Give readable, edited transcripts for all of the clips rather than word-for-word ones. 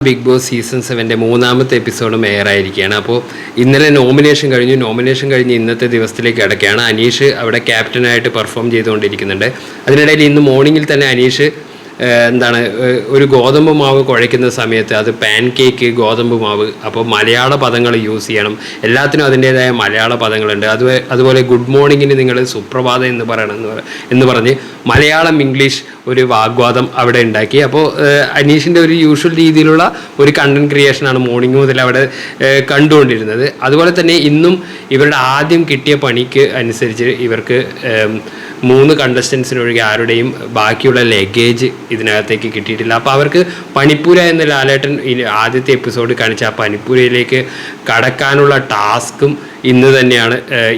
Big boss season 7 മൂന്നാമത്തെ എപ്പിസോഡും air ആയിരിക്കുകയാണ്. അപ്പോൾ ഇന്നലെ നോമിനേഷൻ കഴിഞ്ഞ് ഇന്നത്തെ ദിവസത്തിലേക്ക് കിടക്കുകയാണ്. അനീഷ് അവിടെ ക്യാപ്റ്റനായിട്ട് പെർഫോം ചെയ്തുകൊണ്ടിരിക്കുന്നുണ്ട്. അതിനിടയിൽ ഇന്ന് മോർണിംഗിൽ തന്നെ അനീഷ് ഒരു ഗോതമ്പ് മാവ് കുഴയ്ക്കുന്ന സമയത്ത് അത് പാൻ കേക്ക്, ഗോതമ്പ് മാവ്, അപ്പോൾ മലയാള പദങ്ങൾ യൂസ് ചെയ്യണം, എല്ലാത്തിനും അതിൻ്റേതായ മലയാള പദങ്ങളുണ്ട്. അതുപോലെ ഗുഡ് മോർണിംഗിന് നിങ്ങൾ സുപ്രഭാതം എന്ന് പറയണം എന്ന് പറഞ്ഞ് മലയാളം ഇംഗ്ലീഷ് ഒരു വാഗ്വാദം അവിടെ ഉണ്ടാക്കി. അപ്പോൾ അനീഷിൻ്റെ ഒരു യൂഷ്വൽ രീതിയിലുള്ള ഒരു കണ്ടന്റ് ക്രിയേഷനാണ് മോർണിംഗ് മുതൽ അവിടെ കണ്ടുകൊണ്ടിരുന്നത്. അതുപോലെ തന്നെ ഇന്നും ഇവരുടെ ആദ്യം കിട്ടിയ പണിക്ക് അനുസരിച്ച് ഇവർക്ക് 3 കണ്ടസ്റ്റൻസിനൊഴികെ ആരുടെയും ബാക്കിയുള്ള ലഗേജ് ഇതിനകത്തേക്ക് കിട്ടിയിട്ടില്ല. അപ്പോൾ അവർക്ക് പണിപ്പുര എന്ന ലാലേട്ടൻ ആദ്യത്തെ എപ്പിസോഡ് കാണിച്ച ആ പണിപ്പുരയിലേക്ക് കടക്കാനുള്ള ടാസ്കും ഇന്ന് തന്നെയാണ്,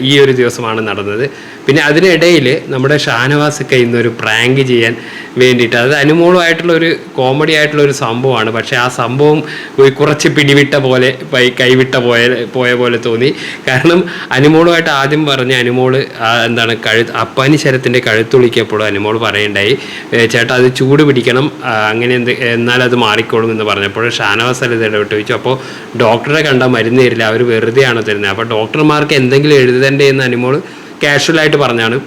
ഈ ഒരു ദിവസമാണ് നടന്നത്. പിന്നെ അതിനിടയിൽ നമ്മുടെ ഷാനവാസൊക്കെ ഇന്നൊരു പ്രാങ്ക് ചെയ്യാൻ വേണ്ടിയിട്ട്, അത് അനുമോളുമായിട്ടുള്ളൊരു കോമഡി ആയിട്ടുള്ളൊരു സംഭവമാണ്. പക്ഷേ ആ സംഭവം കുറച്ച് പിടിവിട്ട പോലെ, കൈവിട്ട പോയ പോലെ തോന്നി. കാരണം അനുമോളുമായിട്ട് ആദ്യം പറഞ്ഞ അനുമോള് അപ്പാനി ശരത്തിൻ്റെ കഴുത്തൊളിക്കപ്പോൾ അനുമോൾ പറയണ്ടായി, ചേട്ടാ അത് ചൂട് പിടിക്കണം, അങ്ങനെ എന്നാലത് മാറിക്കോളും എന്ന് പറഞ്ഞപ്പോൾ ഷാനവാസ് അത് ഇടപെട്ട് ചോദിച്ചു, അപ്പോൾ ഡോക്ടറെ കണ്ടാൽ മരുന്ന് തരില്ല, അവർ വെറുതെയാണോ തരുന്നത്, അപ്പോൾ ഡോക്ടർമാർക്ക് എന്തെങ്കിലും എഴുതണ്ടേ എന്ന് അനുമോൾ കാഷ്വലായിട്ട് പറഞ്ഞാണ്.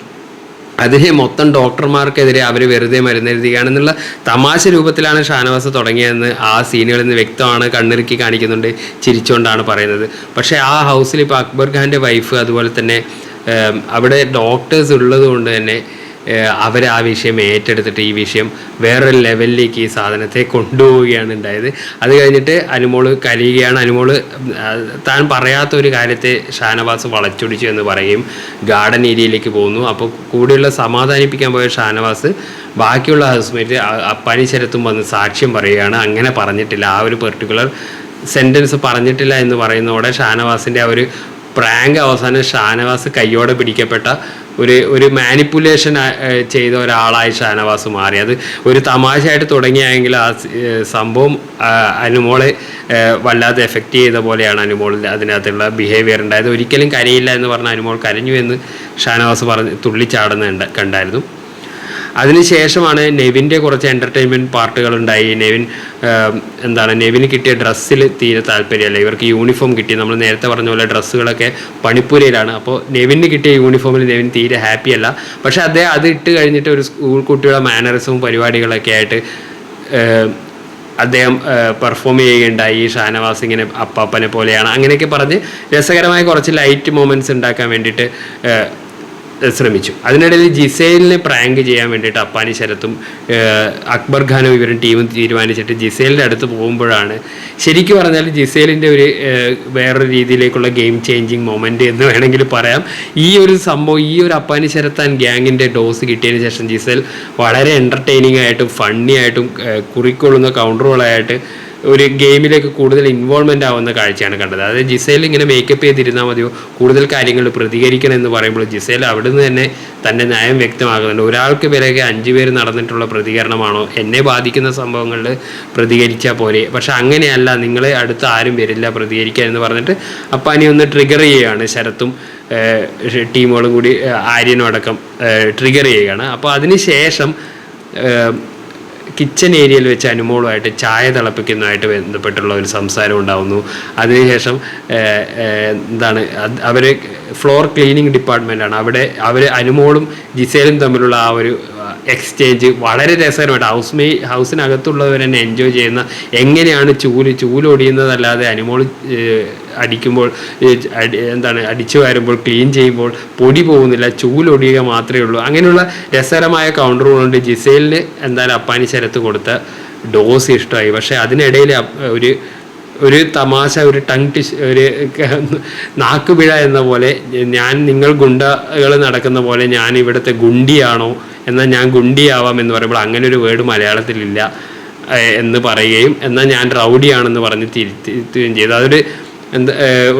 അതിന് മൊത്തം ഡോക്ടർമാർക്കെതിരെ അവർ വെറുതെ മരുന്നെഴുതുകയാണെന്നുള്ള തമാശ രൂപത്തിലാണ് ഷാനവാസ് തുടങ്ങിയതെന്ന് ആ സീനുകളിൽ നിന്ന് വ്യക്തമാണ്. കണ്ണിറുക്കി കാണിക്കുന്നുണ്ട്, ചിരിച്ചുകൊണ്ടാണ് പറയുന്നത്. പക്ഷേ ആ ഹൗസിൽ ഇപ്പോൾ അക്ബർ ഖാൻ്റെ വൈഫ്, അതുപോലെ തന്നെ അവിടെ ഡോക്ടേഴ്സ് ഉള്ളത് കൊണ്ട് തന്നെ അവർ ആ വിഷയം ഏറ്റെടുത്തിട്ട് ഈ വിഷയം വേറൊരു ലെവലിലേക്ക് ഈ സാധനത്തെ കൊണ്ടുപോവുകയാണ് ഉണ്ടായത്. അത് കഴിഞ്ഞിട്ട് അനുമോള് കരയുകയാണ്. അനുമോള് താൻ പറയാത്തൊരു കാര്യത്തെ ഷാനവാസ് വളച്ചൊടിച്ചു എന്ന് പറയുകയും ഗാർഡൻ ഏരിയയിലേക്ക് പോകുന്നു. അപ്പോൾ കൂടെയുള്ള സമാധാനിപ്പിക്കാൻ പോയ ഷാനവാസ് ബാക്കിയുള്ള ഹൗസ്മേറ്റ് അപ്പാനി ശരത്തും വന്ന് സാക്ഷ്യം പറയുകയാണ്, അങ്ങനെ പറഞ്ഞിട്ടില്ല, ആ ഒരു പെർട്ടിക്കുലർ സെൻറ്റൻസ് പറഞ്ഞിട്ടില്ല എന്ന് പറയുന്നതോടെ ഷാനവാസിൻ്റെ ആ ഒരു പ്രാങ്ക് അവസാനം ഷാനവാസ് കയ്യോടെ പിടിക്കപ്പെട്ട ഒരു മാനിപ്പുലേഷൻ ചെയ്ത ഒരാളായി ഷാനവാസ് മാറി. അത് ഒരു തമാശയായിട്ട് തുടങ്ങിയെങ്കിൽ ആ സംഭവം അനുമോളെ വല്ലാതെ എഫക്റ്റ് ചെയ്ത പോലെയാണ് അനുമോളിൻ്റെ അതിനകത്തുള്ള ബിഹേവിയർ ഉണ്ടായത്. ഒരിക്കലും കരയില്ല എന്ന് പറഞ്ഞ അനുമോൾ കരഞ്ഞു എന്ന് ഷാനവാസ് തുള്ളിച്ചാടുന്ന കണ്ടായിരുന്നു. അതിനുശേഷമാണ് നെവിൻ്റെ കുറച്ച് എൻ്റർടൈൻമെൻറ്റ് പാർട്ടുകളുണ്ടായി. നെവിന് കിട്ടിയ ഡ്രസ്സിൽ തീരെ താല്പര്യമല്ല, ഇവർക്ക് യൂണിഫോം കിട്ടി. നമ്മൾ നേരത്തെ പറഞ്ഞ പോലെ ഡ്രസ്സുകളൊക്കെ പണിപ്പുരയിലാണ്. അപ്പോൾ നെവിന് കിട്ടിയ യൂണിഫോമിൽ നെവിൻ തീരെ ഹാപ്പിയല്ല. പക്ഷേ അദ്ദേഹം അത് ഇട്ട് കഴിഞ്ഞിട്ട് ഒരു സ്കൂൾ കുട്ടിയുടെ മാനറിസവും പരിപാടികളൊക്കെ ആയിട്ട് അദ്ദേഹം പെർഫോം ചെയ്യുകയുണ്ടായി. ഷാനവാസ് ഇങ്ങനെ അപ്പാപ്പനെ പോലെയാണ്, അങ്ങനെയൊക്കെ പറഞ്ഞ് രസകരമായ കുറച്ച് ലൈറ്റ് മൊമെൻറ്റ്സ് ഉണ്ടാക്കാൻ വേണ്ടിയിട്ട് ശ്രമിച്ചു. അതിനിടയിൽ ജിസേലിനെ പ്രാങ്ക് ചെയ്യാൻ വേണ്ടിയിട്ട് അപ്പാനി ശരത്തും അക്ബർ ഖാനും ഇവരും ടീമും തീരുമാനിച്ചിട്ട് ജിസേലിൻ്റെ അടുത്ത് പോകുമ്പോഴാണ് ശരിക്കും പറഞ്ഞാൽ ജിസേലിൻ്റെ ഒരു വേറൊരു രീതിയിലേക്കുള്ള ഗെയിം ചേഞ്ചിങ് മൊമെൻ്റ് എന്ന് വേണമെങ്കിൽ പറയാം. ഈ ഒരു സംഭവം, ഈ ഒരു അപ്പാനി ശരത്ത് ആൻഡ് ഗ്യാങ്ങിൻ്റെ ഡോസ് കിട്ടിയതിന് ശേഷം ജിസേൽ വളരെ എൻ്റർടൈനിങ് ആയിട്ടും ഫണ്ണി ആയിട്ടും കുറിക്കൊള്ളുന്ന കൗണ്ടറുകളായിട്ട് ഒരു ഗെയിമിലേക്ക് കൂടുതൽ ഇൻവോൾവ്മെൻ്റ് ആവുന്ന കാഴ്ചയാണ് കണ്ടത്. അതായത് ജിസേൽ ഇങ്ങനെ മേക്കപ്പ് ചെയ്തിരുന്നാൽ മതിയോ, കൂടുതൽ കാര്യങ്ങൾ പ്രതികരിക്കണം എന്ന് പറയുമ്പോൾ ജിസേൽ അവിടെ നിന്ന് തന്നെ തൻ്റെ നയം വ്യക്തമാകുന്നുണ്ട്. ഒരാൾക്ക് പിറകെ 5 പേര് നടന്നിട്ടുള്ള പ്രതികരണമാണോ, എന്നെ ബാധിക്കുന്ന സംഭവങ്ങളിൽ പ്രതികരിച്ചാൽ പോരെ, പക്ഷെ അങ്ങനെയല്ല, നിങ്ങളെ അടുത്ത് ആരും വരില്ല പ്രതികരിക്കാൻ എന്ന് പറഞ്ഞിട്ട് അപ്പാനി ഒന്ന് ട്രിഗർ ചെയ്യുകയാണ്. ശരത്തും ടീമുകളും കൂടി ആര്യനും അടക്കം ട്രിഗർ ചെയ്യുകയാണ്. അപ്പോൾ അതിന് ശേഷം കിച്ചൺ ഏരിയയിൽ വെച്ച് അനുമോളുമായിട്ട് ചായ തിളപ്പിക്കുന്നതായിട്ട് ബന്ധപ്പെട്ടുള്ള ഒരു സംസാരം ഉണ്ടാകുന്നു. അതിനുശേഷം അവർ ഫ്ലോർ ക്ലീനിങ് ഡിപ്പാർട്ട്മെൻറ്റാണ്, അവിടെ അനുമോളും ജിസേലും തമ്മിലുള്ള ആ ഒരു എക്സ്ചേഞ്ച് വളരെ രസകരമായിട്ട് ഹൗസിനകത്തുള്ളവർ തന്നെ എൻജോയ് ചെയ്യുന്ന, എങ്ങനെയാണ് ചൂലൊടിയുന്നതല്ലാതെ അനുമോൾ അടിക്കുമ്പോൾ അടിച്ചു വരുമ്പോൾ ക്ലീൻ ചെയ്യുമ്പോൾ പൊടി പോകുന്നില്ല, ചൂലൊടിയുക മാത്രമേ ഉള്ളൂ. അങ്ങനെയുള്ള രസകരമായ കൗണ്ടറുകളുണ്ട്. ജിസേലിന് അപ്പാനി ശരത്ത് കൊടുത്ത ഡോസ് ഇഷ്ടമായി. പക്ഷേ അതിനിടയിൽ ഒരു തമാശ, ഒരു ഒരു നാക്കുപിഴ എന്ന പോലെ, നിങ്ങൾ ഗുണ്ടകൾ നടക്കുന്ന പോലെ ഞാൻ ഇവിടുത്തെ ഗുണ്ടിയാണോ, എന്നാൽ ഞാൻ ഗുണ്ടിയാവാം എന്ന് പറയുമ്പോൾ അങ്ങനെ ഒരു വേർഡ് മലയാളത്തിലില്ല എന്ന് പറയുകയും, എന്നാൽ ഞാൻ റൗഡിയാണെന്ന് പറഞ്ഞ് തിരുത്തുകയും ചെയ്തു. അതൊരു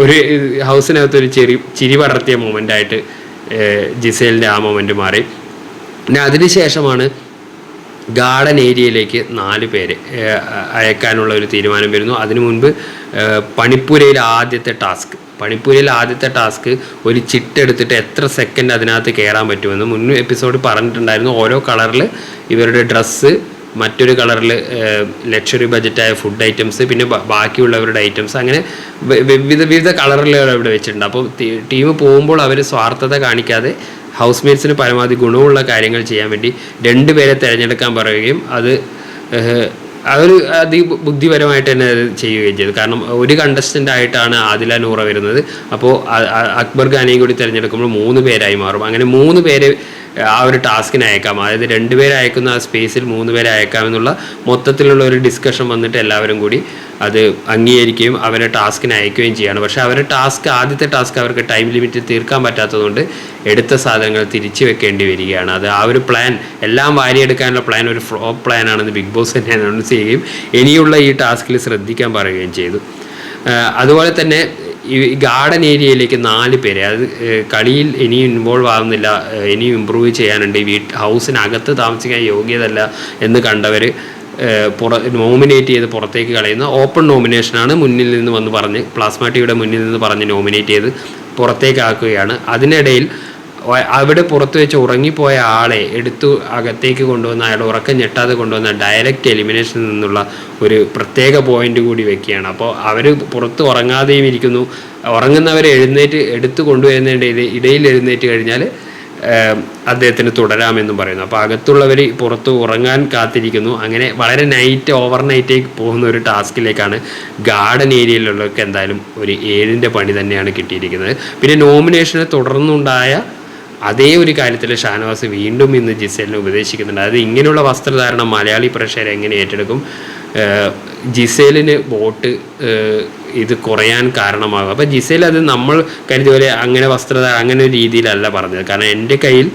ഒരു ഹൗസിനകത്തൊരു ചിരി പടർത്തിയ മൊമെൻ്റായിട്ട് ജിസേലിൻ്റെ ആ മൊമെൻ്റ് മാറി. പിന്നെ അതിനുശേഷമാണ് ഗാർഡൻ ഏരിയയിലേക്ക് 4 പേരെ അയക്കാനുള്ള ഒരു തീരുമാനം വരുന്നു. അതിനു മുൻപ് പണിപ്പുരയിലെ ആദ്യത്തെ ടാസ്ക് ഒരു ചിട്ടെടുത്തിട്ട് എത്ര സെക്കൻഡ് അതിനകത്ത് കയറാൻ പറ്റുമെന്ന് മുൻ എപ്പിസോഡ് പറഞ്ഞിട്ടുണ്ടായിരുന്നു. ഓരോ കളറിൽ ഇവരുടെ ഡ്രസ്സ് മറ്റൊരു കളറിൽ ലക്ഷറി ബഡ്ജറ്റായ ഫുഡ് ഐറ്റംസ്, പിന്നെ ബാക്കിയുള്ളവരുടെ ഐറ്റംസ്, അങ്ങനെ വിവിധ കളറിലുകൾ ഇവിടെ വെച്ചിട്ടുണ്ട്. അപ്പോൾ ടീം പോകുമ്പോൾ അവർ സ്വാർത്ഥത കാണിക്കാതെ ഹൗസ് മേറ്റ്സിന് പരമാവധി ഗുണമുള്ള കാര്യങ്ങൾ ചെയ്യാൻ വേണ്ടി 2 പേരെ തിരഞ്ഞെടുക്കാൻ പറയുകയും അതൊരു ബുദ്ധിപരമായിട്ട് തന്നെ അത് ചെയ്യുകയും ചെയ്തു. കാരണം ഒരു കണ്ടസ്റ്റൻ്റ് ആയിട്ടാണ് ആദില നൂറ വരുന്നത്. അപ്പോൾ അക്ബർ ഖാനെയും കൂടി തിരഞ്ഞെടുക്കുമ്പോൾ 3 പേരായി മാറും. അങ്ങനെ 3 പേര് ആ ഒരു ടാസ്കിന് അയക്കാം. അതായത് 2 പേരെ അയക്കുന്ന ആ സ്പേസിൽ 3 പേരെ അയക്കാമെന്നുള്ള മൊത്തത്തിലുള്ള ഒരു ഡിസ്കഷൻ വന്നിട്ട് എല്ലാവരും കൂടി അത് അംഗീകരിക്കുകയും അവരെ ടാസ്കിന് അയക്കുകയും ചെയ്യാണ്. പക്ഷേ അവരുടെ ആദ്യത്തെ ടാസ്ക് അവർക്ക് ടൈം ലിമിറ്റ് തീർക്കാൻ പറ്റാത്തതുകൊണ്ട് എടുത്ത സാധനങ്ങൾ തിരിച്ചു വെക്കേണ്ടി വരികയാണ്. അത് ആ ഒരു പ്ലാൻ, എല്ലാം വാരിയെടുക്കാനുള്ള പ്ലാൻ ഒരു ഫ്ലോപ്പ് പ്ലാനാണെന്ന് ബിഗ് ബോസ് തന്നെ അനൗൺസ് ചെയ്യുകയും ഇനിയുള്ള ഈ ടാസ്കിൽ ശ്രദ്ധിക്കാൻ പറയുകയും ചെയ്തു. അതുപോലെ തന്നെ ഈ ഗാർഡൻ ഏരിയയിലേക്ക് 4 പേരെ, അത് കളിയിൽ ഇനിയും ഇൻവോൾവ് ആവുന്നില്ല, ഇനിയും ഇമ്പ്രൂവ് ചെയ്യാനുണ്ട്, ഹൗസിനകത്ത് താമസിക്കാൻ യോഗ്യതല്ല എന്ന് കണ്ടവർ നോമിനേറ്റ് ചെയ്ത് പുറത്തേക്ക് കളയുന്ന ഓപ്പൺ നോമിനേഷനാണ് മുന്നിൽ നിന്ന് വന്ന് പറഞ്ഞ് പ്ലാസ്മ ടിവിയുടെ മുന്നിൽ നിന്ന് പറഞ്ഞ് നോമിനേറ്റ് ചെയ്ത് പുറത്തേക്കാക്കുകയാണ്. അതിനിടയിൽ അവിടെ പുറത്ത് വെച്ച് ഉറങ്ങിപ്പോയ ആളെ എടുത്തു അകത്തേക്ക് കൊണ്ടുവന്ന, അയാൾ ഉറക്കം ഞെട്ടാതെ കൊണ്ടുവന്ന ഡയറക്റ്റ് എലിമിനേഷനിൽ നിന്നുള്ള ഒരു പ്രത്യേക പോയിന്റ് കൂടി വെക്കുകയാണ്. അപ്പോൾ അവർ പുറത്ത് ഉറങ്ങാതെയും ഇരിക്കുന്നു. ഉറങ്ങുന്നവരെ എടുത്തു കൊണ്ടുവരുന്നതിൻ്റെ ഇടയിൽ എഴുന്നേറ്റ് കഴിഞ്ഞാൽ അദ്ദേഹത്തിന് തുടരാമെന്നും പറയുന്നു. അപ്പോൾ അകത്തുള്ളവർ പുറത്ത് ഉറങ്ങാൻ കാത്തിരിക്കുന്നു. അങ്ങനെ വളരെ ഓവർനൈറ്റേക്ക് പോകുന്ന ഒരു ടാസ്കിലേക്കാണ് ഗാർഡൻ ഏരിയയിലുള്ളവർക്ക് എന്തായാലും ഒരു 7ൻ്റെ പണി തന്നെയാണ് കിട്ടിയിരിക്കുന്നത്. പിന്നെ നോമിനേഷനെ തുടർന്നുണ്ടായ അതേ ഒരു കാര്യത്തിൽ ഷാനവാസ് വീണ്ടും ഇന്ന് ജിസേലിനെ ഉപദേശിക്കുന്നുണ്ട്. അതായത് ഇങ്ങനെയുള്ള വസ്ത്രധാരണം മലയാളി പ്രേക്ഷകരെ എങ്ങനെ ഏറ്റെടുക്കും, ജിസേലിന് വോട്ട് ഇത് കുറയാൻ കാരണമാകും. അപ്പോൾ ജിസേൽ അത് നമ്മൾ കരുതിയ പോലെ അങ്ങനെ ഒരു രീതിയിലല്ല പറഞ്ഞത്. കാരണം എൻ്റെ കയ്യിൽ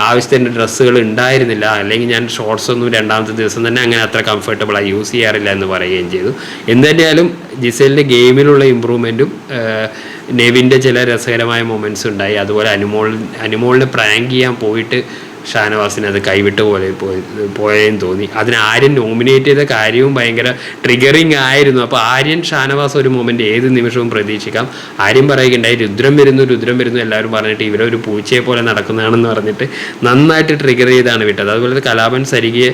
ആവശ്യത്തിൻ്റെ ഡ്രസ്സുകൾ ഉണ്ടായിരുന്നില്ല, അല്ലെങ്കിൽ ഞാൻ ഷോർട്സ് ഒന്നും 2ാമത്തെ ദിവസം തന്നെ അങ്ങനെ അത്ര കംഫർട്ടബിളായി യൂസ് ചെയ്യാറില്ല എന്ന് പറയുകയും ചെയ്തു. എന്തുതന്നെയാലും ജിസേലിൻ്റെ ഗെയിമിലുള്ള ഇമ്പ്രൂവ്മെൻറ്റും നെവിൻ്റെ ചില രസകരമായ മൊമെൻറ്റ്സ് ഉണ്ടായി. അതുപോലെ അനുമോളിനെ പ്രാങ്ക് ചെയ്യാൻ പോയിട്ട് ഷാനവാസിന് അത് കൈവിട്ട് പോയെന്ന് തോന്നി. അതിന് ആര്യൻ നോമിനേറ്റ് ചെയ്ത കാര്യവും ഭയങ്കര ട്രിഗറിങ് ആയിരുന്നു. അപ്പോൾ ആര്യൻ ഷാനവാസ് ഒരു മൊമെൻറ്റ് ഏത് നിമിഷവും പ്രതീക്ഷിക്കാം. ആര്യൻ പറയുകയുണ്ടായി, രുദ്രം വരുന്നു എല്ലാവരും പറഞ്ഞിട്ട് ഇവരൊരു പൂച്ചയെ പോലെ നടക്കുന്നതാണെന്ന് പറഞ്ഞിട്ട് നന്നായിട്ട് ട്രിഗർ ചെയ്താണ് വിട്ടത്. അതുപോലെ കലാപൻ സരികയെ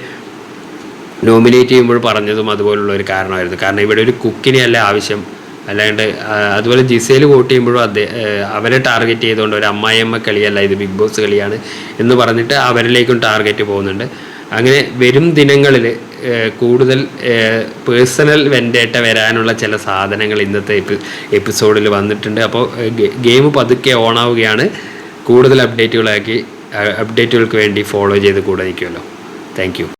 നോമിനേറ്റ് ചെയ്യുമ്പോൾ പറഞ്ഞതും അതുപോലുള്ള ഒരു കാരണമായിരുന്നു. കാരണം ഇവിടെ ഒരു കുക്കിനെയല്ല ആവശ്യം, അല്ലാണ്ട് അതുപോലെ ജിസേൽ വോട്ട് ചെയ്യുമ്പോഴും അവരെ ടാർഗറ്റ് ചെയ്തുകൊണ്ട് ഒരു അമ്മായിയമ്മ കളിയല്ല, ഇത് ബിഗ് ബോസ് കളിയാണ് എന്ന് പറഞ്ഞിട്ട് അവരിലേക്കും ടാർഗറ്റ് പോകുന്നുണ്ട്. അങ്ങനെ വരും ദിനങ്ങളിൽ കൂടുതൽ പേഴ്സണൽ വെൻഡേറ്റ വരാനുള്ള ചില സാധനങ്ങൾ ഇന്നത്തെ എപ്പിസോഡിൽ വന്നിട്ടുണ്ട്. അപ്പോൾ ഗെയിം പതുക്കെ ഓണാവുകയാണ്. കൂടുതൽ അപ്ഡേറ്റുകൾക്ക് വേണ്ടി ഫോളോ ചെയ്ത് കൂടെ നിൽക്കുമല്ലോ. Thank you.